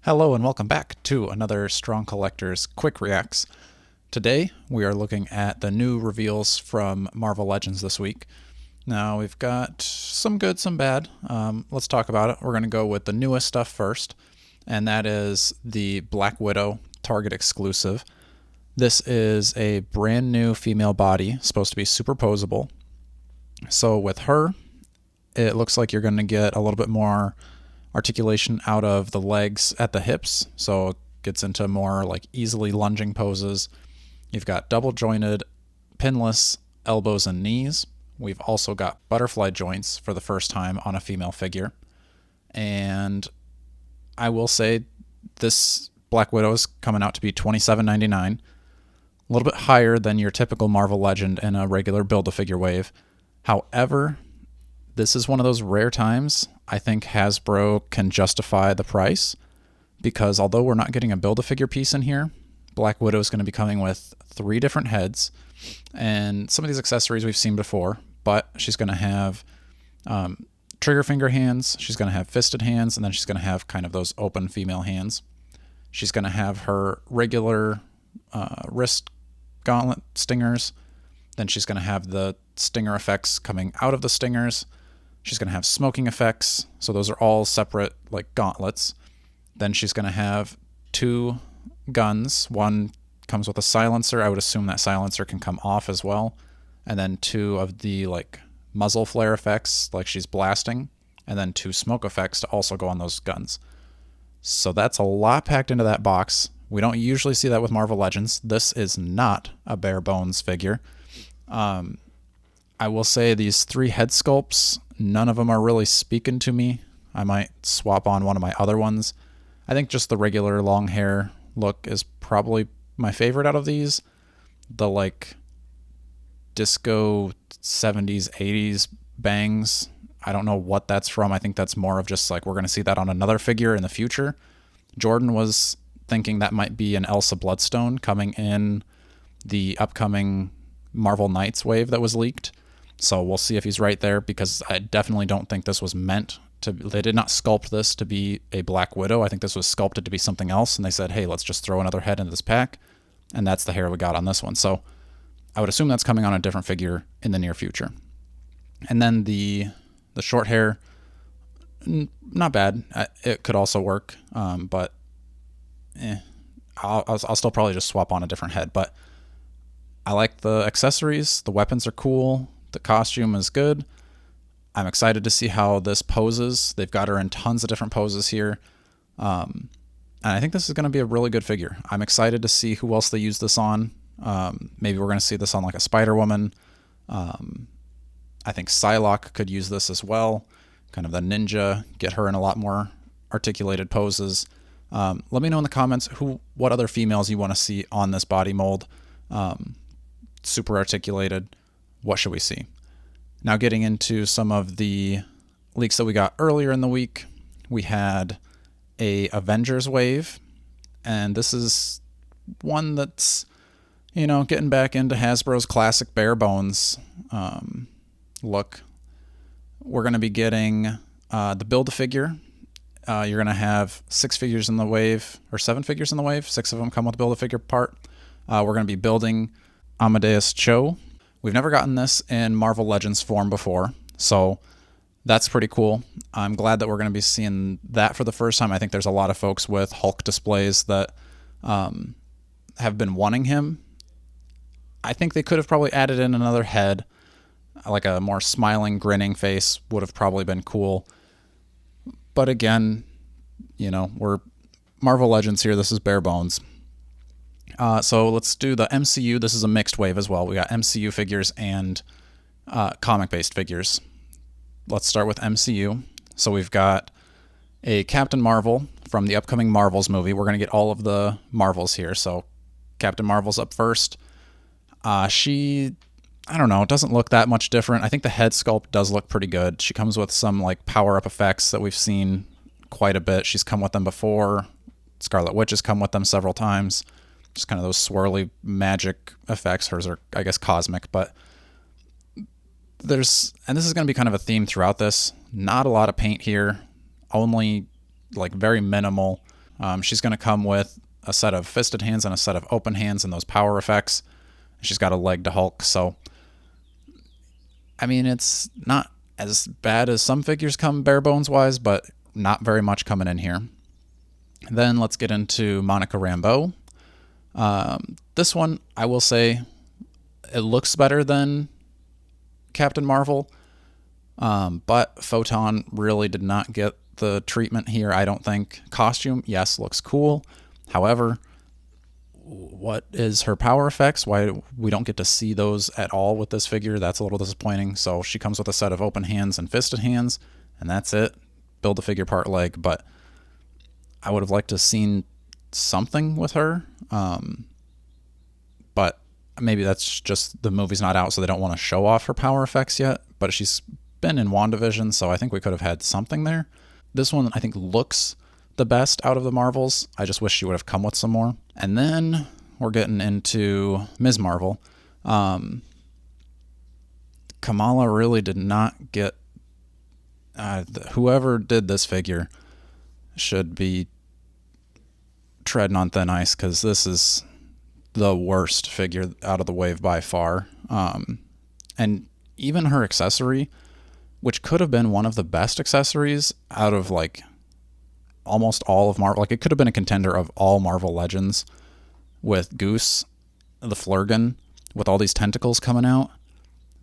Hello and welcome back to another Strong Collector's Quick Reacts. Today we are looking at the new reveals from Marvel Legends this week. Now we've got some good, some bad. Let's talk about it. We're going to go with the newest stuff first, and that is the Black Widow Target exclusive. This is a brand new female body, supposed to be superposable. So with her, it looks like you're going to get a little bit more articulation out of the legs at the hips, so it gets into more like easily lunging poses. You've got double jointed, pinless elbows and knees. We've also got butterfly joints for the first time on a female figure. And I will say this Black Widow is coming out to be $27.99, a little bit higher than your typical Marvel Legend in a regular Build-A-Figure wave. However, this is one of those rare times I think Hasbro can justify the price, because although we're not getting a Build-A-Figure piece in here, Black Widow is going to be coming with 3 different heads, and some of these accessories we've seen before, but she's going to have trigger finger hands, she's going to have fisted hands, and then she's going to have kind of those open female hands. She's going to have her regular wrist gauntlet stingers, then she's going to have the stinger effects coming out of the stingers. She's going to have smoking effects, so those are all separate like gauntlets. Then she's going to have 2 guns. One comes with a silencer. I would assume that silencer can come off as well. And then 2 of the like muzzle flare effects, like she's blasting. And then 2 smoke effects to also go on those guns. So that's a lot packed into that box. We don't usually see that with Marvel Legends. This is not a bare bones figure. I will say these 3 head sculpts, none of them are really speaking to me. I might swap on one of my other ones. I think just the regular long hair look is probably my favorite out of these. The like disco 70s, 80s bangs, I don't know what that's from. I think that's more of just like we're going to see that on another figure in the future. Jordan was thinking that might be an Elsa Bloodstone coming in the upcoming Marvel Knights wave that was leaked. So we'll see if he's right there, because I definitely don't think this was meant to. They did not sculpt this to be a Black Widow. I think this was sculpted to be something else, and they said, hey, let's just throw another head into this pack, and that's the hair we got on this one. So I would assume that's coming on a different figure in the near future. And then the short hair, not bad. It could also work, but I'll still probably just swap on a different head. But I like the accessories. The weapons are cool. The costume is good. I'm excited to see how this poses. They've got her in tons of different poses here. And I think this is going to be a really good figure. I'm excited to see who else they use this on. Maybe we're going to see this on like a Spider-Woman. I think Psylocke could use this as well. Kind of the ninja, get her in a lot more articulated poses. Let me know in the comments what other females you want to see on this body mold. Super articulated. What should we see? Now getting into some of the leaks that we got earlier in the week, we had a Avengers wave, and this is one that's, getting back into Hasbro's classic bare bones look. We're going to be getting the Build-A-Figure. You're going to have 6 figures in the wave, or 7 figures in the wave. 6 of them come with the Build-A-Figure part. We're going to be building Amadeus Cho. We've never gotten this in Marvel Legends form before, so that's pretty cool. I'm glad that we're going to be seeing that for the first time. I think there's a lot of folks with Hulk displays that have been wanting him. I think they could have probably added in another head, like a more smiling, grinning face would have probably been cool. But again, we're Marvel Legends here. This is bare bones. So let's do the MCU. This is a mixed wave as well. We got MCU figures and comic-based figures. Let's start with MCU. So we've got a Captain Marvel from the upcoming Marvels movie. We're going to get all of the Marvels here. So Captain Marvel's up first. She, I don't know, it doesn't look that much different. I think the head sculpt does look pretty good. She comes with some like power-up effects that we've seen quite a bit. She's come with them before. Scarlet Witch has come with them several times. Just kind of those swirly magic effects. Hers are, I guess, cosmic, but and this is going to be kind of a theme throughout this. Not a lot of paint here, only like very minimal. She's going to come with a set of fisted hands and a set of open hands and those power effects. She's got a leg to Hulk, so I mean, it's not as bad as some figures come bare bones wise, but not very much coming in here. Then let's get into Monica Rambeau. This one, I will say, it looks better than Captain Marvel, but Photon really did not get the treatment here, I don't think. Costume, yes, looks cool. However, what is her power effects? Why we don't get to see those at all with this figure? That's a little disappointing. So she comes with a set of open hands and fisted hands, and that's it. Build a figure part leg, but I would have liked to have seen something with her. But maybe that's just the movie's not out, so they don't want to show off her power effects yet. But she's been in WandaVision, so I think we could have had something there. This one, I think, looks the best out of the Marvels. I just wish she would have come with some more. And then we're getting into Ms. Marvel. Kamala really did not get... whoever did this figure should be treading on thin ice, because this is the worst figure out of the wave by far. And even her accessory, which could have been one of the best accessories out of like almost all of Marvel, like it could have been a contender of all Marvel Legends, with Goose, the Flurgan, with all these tentacles coming out.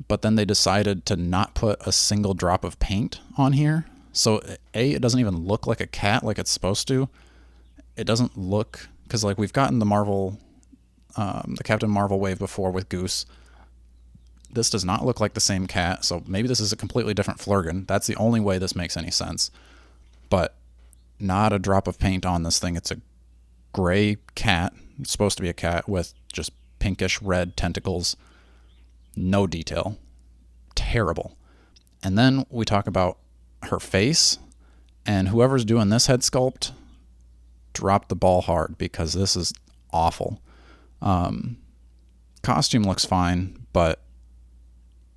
But then they decided to not put a single drop of paint on here. So it doesn't even look like a cat like it's supposed to. It doesn't look, because like we've gotten the Marvel, the Captain Marvel wave before with Goose. This does not look like the same cat, so maybe this is a completely different Flurgan. That's the only way this makes any sense. But not a drop of paint on this thing. It's a gray cat. It's supposed to be a cat with just pinkish red tentacles. No detail. Terrible. And then we talk about her face, and whoever's doing this head sculpt dropped the ball hard, because this is awful. Costume looks fine, but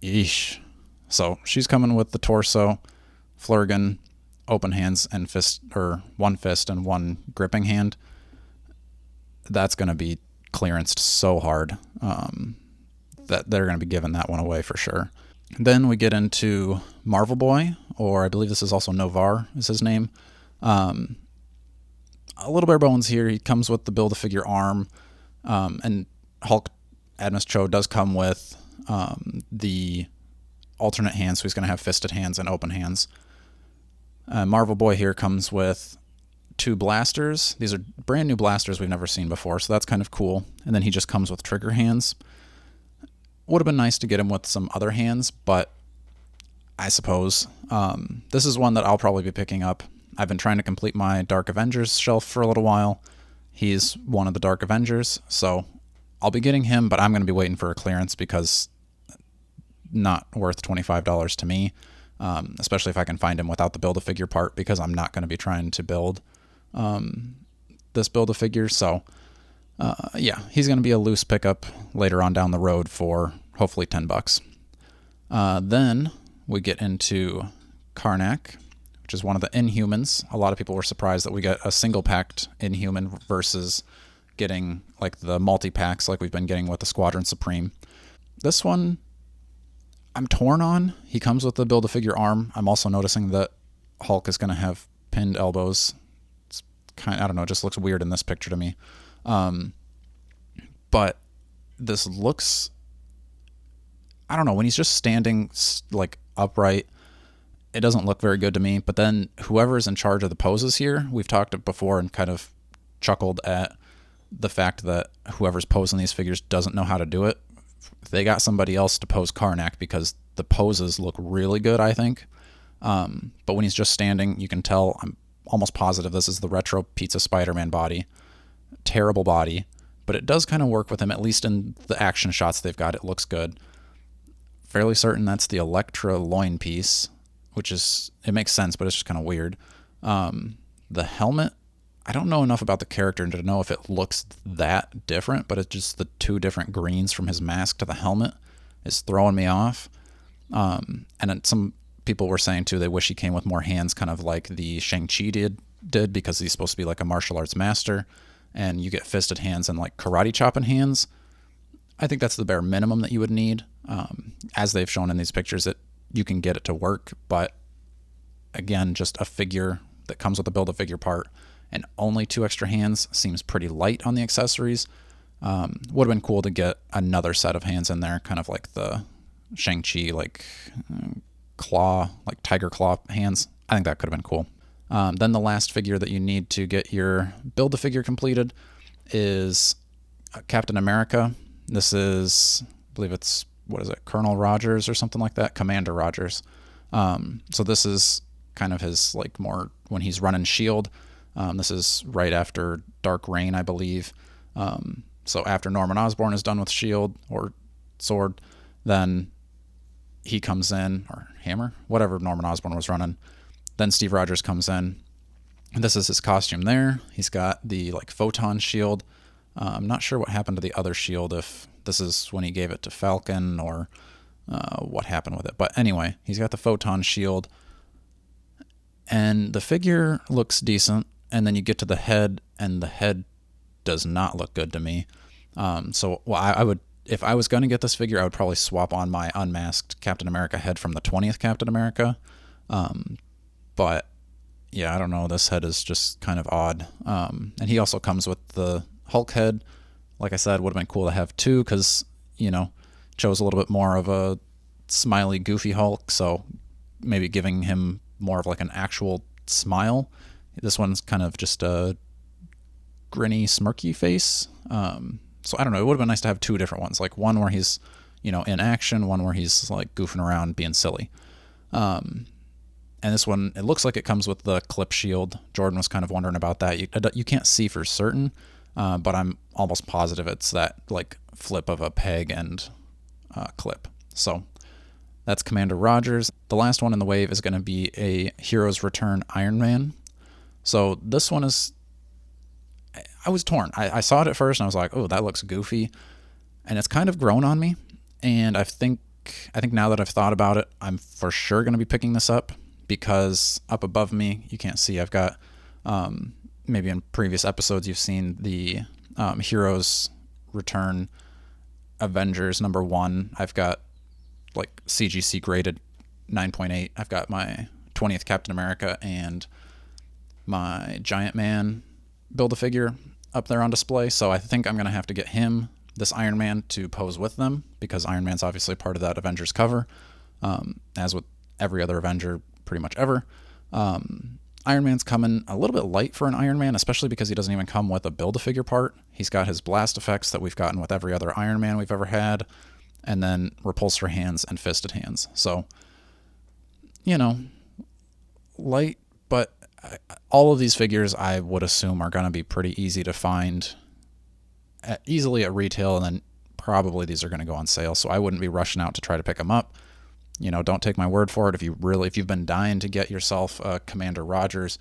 eesh. So she's coming with the torso, Flurgan, open hands, and fist, or one fist and one gripping hand. That's going to be clearanced so hard that they're going to be giving that one away for sure. Then we get into Marvel Boy, or I believe this is also Novar is his name. A little bare bones here. He comes with the Build-A-Figure arm, and Hulk Admus Cho does come with the alternate hands, so he's going to have fisted hands and open hands. Marvel Boy here comes with 2 blasters. These are brand new blasters we've never seen before, so that's kind of cool. And then he just comes with trigger hands. Would have been nice to get him with some other hands, but I suppose this is one that I'll probably be picking up. I've been trying to complete my Dark Avengers shelf for a little while. He's one of the Dark Avengers, so I'll be getting him, but I'm going to be waiting for a clearance, because not worth $25 to me, especially if I can find him without the Build-A-Figure part, because I'm not going to be trying to build this Build-A-Figure. So yeah, he's going to be a loose pickup later on down the road for hopefully $10. Then we get into Karnak, which is one of the Inhumans. A lot of people were surprised that we got a single-packed Inhuman versus getting like the multi-packs like we've been getting with the Squadron Supreme. This one I'm torn on. He comes with the Build-A-Figure arm. I'm also noticing that Hulk is going to have pinned elbows. It's kind of, I don't know, it just looks weird in this picture to me. But this looks, I don't know, when he's just standing like upright, it doesn't look very good to me. But then whoever's in charge of the poses here, we've talked before and kind of chuckled at the fact that whoever's posing these figures doesn't know how to do it. They got somebody else to pose Karnak, because the poses look really good, I think. But when he's just standing, you can tell, I'm almost positive this is the retro Pizza Spider-Man body. Terrible body, but it does kind of work with him, at least in the action shots they've got. It looks good. Fairly certain that's the Elektra loin piece, which is, it makes sense, but it's just kind of weird. The helmet, I don't know enough about the character to know if it looks that different, but it's just the 2 different greens from his mask to the helmet is throwing me off. And then some people were saying too, they wish he came with more hands, kind of like the Shang-Chi did did, because he's supposed to be like a martial arts master, and you get fisted hands and like karate chopping hands. I think that's the bare minimum that you would need. As they've shown in these pictures, you can get it to work, but again, just a figure that comes with a Build-A-Figure part and only 2 extra hands seems pretty light on the accessories. Would have been cool to get another set of hands in there, kind of like the Shang-Chi, like claw, like tiger claw hands. I think that could have been cool. Then the last figure that you need to get your Build-A-Figure completed is Captain America. This is, I believe it's, what is it, Colonel Rogers or something like that? Commander Rogers. So this is kind of his, like, more when he's running S.H.I.E.L.D. This is right after Dark Reign, I believe. So after Norman Osborn is done with S.H.I.E.L.D. or Sword, then he comes in, or Hammer, whatever Norman Osborn was running. Then Steve Rogers comes in. And this is his costume there. He's got the like photon shield. I'm not sure what happened to the other shield, if this is when he gave it to Falcon or what happened with it. But anyway, he's got the photon shield. And the figure looks decent. And then you get to the head, and the head does not look good to me. I would, if I was going to get this figure, I would probably swap on my unmasked Captain America head from the 20th Captain America. But yeah, I don't know. This head is just kind of odd. And he also comes with the Hulk head. Like I said, would have been cool to have 2, because, chose a little bit more of a smiley, goofy Hulk. So maybe giving him more of like an actual smile. This one's kind of just a grinny, smirky face. So I don't know. It would have been nice to have 2 different ones, like one where he's, in action, one where he's like goofing around, being silly. And this one, it looks like it comes with the clip shield. Jordan was kind of wondering about that. You can't see for certain, but I'm almost positive it's that like flip of a peg and clip. So that's Commander Rogers. The last one in the wave is going to be a Heroes Return Iron Man. So this one is, I was torn. I saw it at first and I was like, oh, that looks goofy. And it's kind of grown on me. And I think now that I've thought about it, I'm for sure going to be picking this up, because up above me, you can't see, I've got, maybe in previous episodes, you've seen the Heroes Return Avengers #1. I've got like CGC graded 9.8. I've got my 20th Captain America and my Giant Man Build-A-Figure up there on display. So I think I'm going to have to get him, this Iron Man, to pose with them, because Iron Man's obviously part of that Avengers cover, as with every other Avenger pretty much ever. Iron Man's coming a little bit light for an Iron Man, especially because he doesn't even come with a Build-A-Figure part. He's got his blast effects that we've gotten with every other Iron Man we've ever had, and then repulsor hands and fisted hands. So, light, but all of these figures I would assume are going to be pretty easy to find easily at retail, and then probably these are going to go on sale. So I wouldn't be rushing out to try to pick them up. Don't take my word for it. If you've been dying to get yourself a Commander Rogers,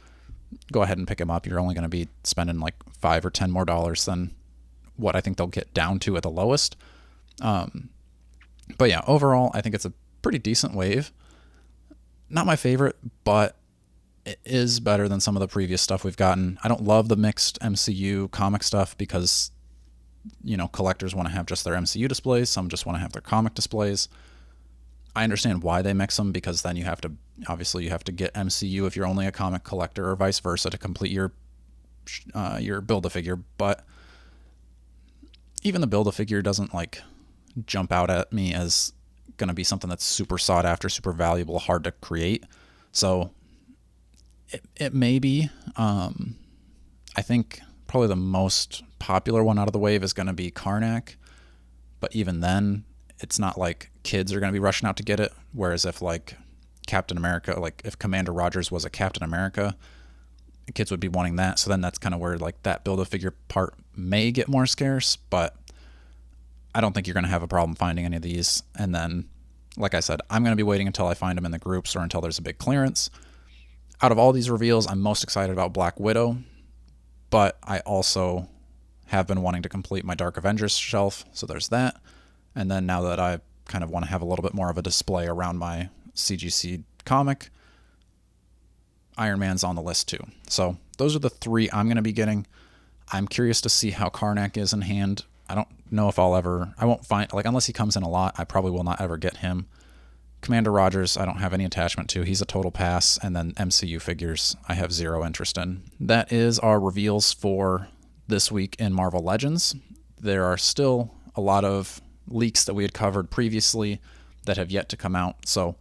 go ahead and pick him up. You're only going to be spending like $5 or $10 more than what I think they'll get down to at the lowest. But yeah, overall, I think it's a pretty decent wave. Not my favorite, but it is better than some of the previous stuff we've gotten. I don't love the mixed MCU comic stuff, because, collectors want to have just their MCU displays. Some just want to have their comic displays. I understand why they mix them, because then you have to get MCU if you're only a comic collector, or vice versa, to complete your Build-A-Figure. But even the Build-A-Figure doesn't like jump out at me as going to be something that's super sought after, super valuable, hard to create. So it may be. I think probably the most popular one out of the wave is going to be Karnak, but even then, it's not like kids are going to be rushing out to get it. Whereas if like Captain America, like if Commander Rogers was a Captain America, kids would be wanting that. So then that's kind of where like that Build-A-Figure part may get more scarce, but I don't think you're going to have a problem finding any of these. And then, like I said, I'm going to be waiting until I find them in the groups or until there's a big clearance. Out of all these reveals, I'm most excited about Black Widow, but I also have been wanting to complete my Dark Avengers shelf, so there's that. And then now that I kind of want to have a little bit more of a display around my CGC comic, Iron Man's on the list too. So those are the 3 I'm going to be getting. I'm curious to see how Karnak is in hand. I don't know if I won't find, like, unless he comes in a lot, I probably will not ever get him. Commander Rogers, I don't have any attachment to. He's a total pass. And then MCU figures, I have 0 interest in. That is our reveals for this week in Marvel Legends. There are still a lot of leaks that we had covered previously that have yet to come out. So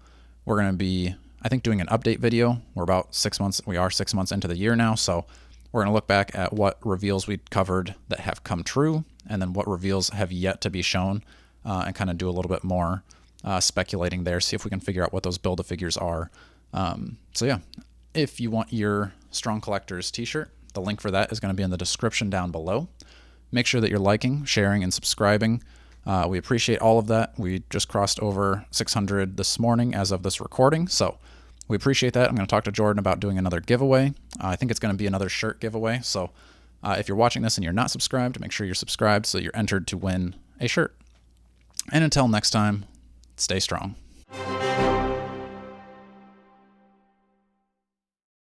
we're going to be, I think, doing an update video. We are 6 months into the year now. So we're going to look back at what reveals we covered that have come true, and then what reveals have yet to be shown, and kind of do a little bit more speculating there, see if we can figure out what those Build-A-Figures are. So yeah, if you want your Strong Collectors t-shirt, the link for that is going to be in the description down below. Make sure that you're liking, sharing, and subscribing. We appreciate all of that. We just crossed over 600 this morning as of this recording, so we appreciate that. I'm going to talk to Jordan about doing another giveaway. I think it's going to be another shirt giveaway, so if you're watching this and you're not subscribed, make sure you're subscribed so you're entered to win a shirt. And until next time, stay strong.